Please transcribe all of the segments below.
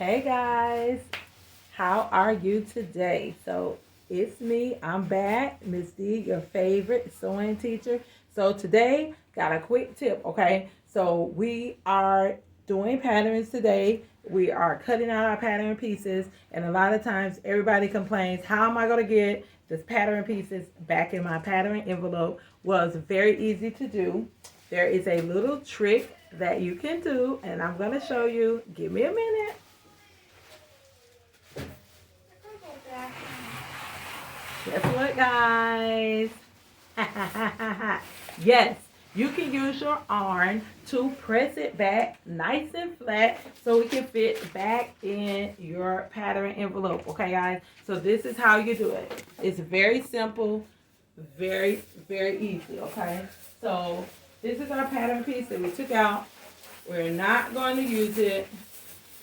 Hey guys, how are you today? So it's me, I'm back, Miss D, your favorite sewing teacher. So today, got a quick tip, okay? So we are doing patterns today. We are cutting out our pattern pieces, and a lot of times everybody complains, how am I going to get this pattern pieces back in my pattern envelope? Well, it's very easy to do. There is a little trick that you can do, and I'm going to show you. Give me a minute. Guess what, guys? Yes, you can use your arm to press it back nice and flat so it can fit back in your pattern envelope. Okay, guys? So this is how you do it. It's very simple, very, very easy. Okay? So this is our pattern piece that we took out. We're not going to use it.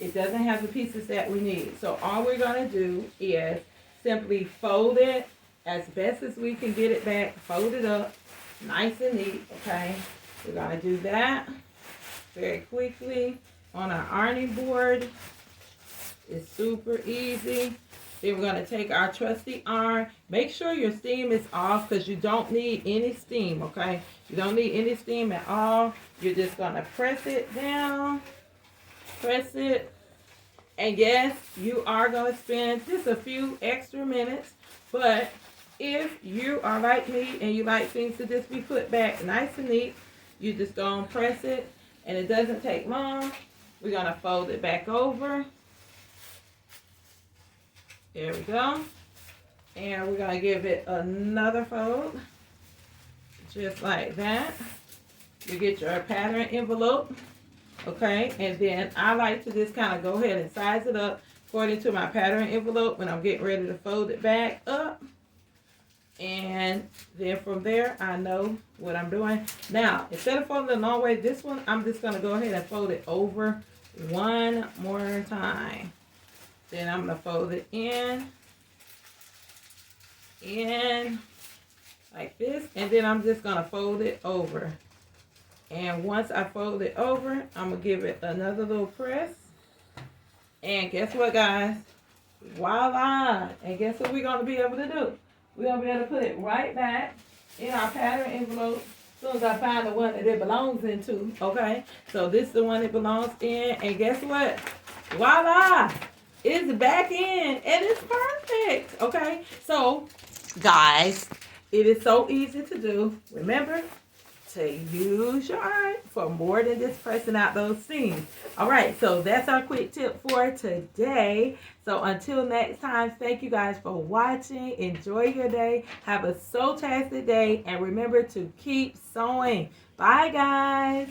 It doesn't have the pieces that we need. So all we're going to do is simply fold it as best as we can get it back. Fold it up nice and neat, okay? We're going to do that very quickly on our ironing board. It's super easy. Then we're going to take our trusty iron. Make sure your steam is off because you don't need any steam, okay? You don't need any steam at all. You're just going to press it down. Press it. And yes, you are going to spend just a few extra minutes. But if you are like me and you like things to just be put back nice and neat, you just go and press it. And it doesn't take long. We're going to fold it back over. There we go. And we're going to give it another fold. Just like that. You get your pattern envelope. Okay, and then I like to just kind of go ahead and size it up according to my pattern envelope when I'm getting ready to fold it back up. And then from there, I know what I'm doing. Now, instead of folding it a long way, this one, I'm just going to go ahead and fold it over one more time. Then I'm going to fold it in, like this. And then I'm just going to fold it over. And once I fold it over, I'm going to give it another little press. And guess what, guys? Voila! And guess what we're going to be able to do? We're going to be able to put it right back in our pattern envelope as soon as I find the one that it belongs into, okay? So this is the one it belongs in. And guess what? Voila! It's back in and it's perfect, okay? So, guys, it is so easy to do. Remember to use your arm for more than just pressing out those seams. All right, so that's our quick tip for today. So until next time, thank you guys for watching. Enjoy your day. Have a so-tastic day. And remember to keep sewing. Bye, guys.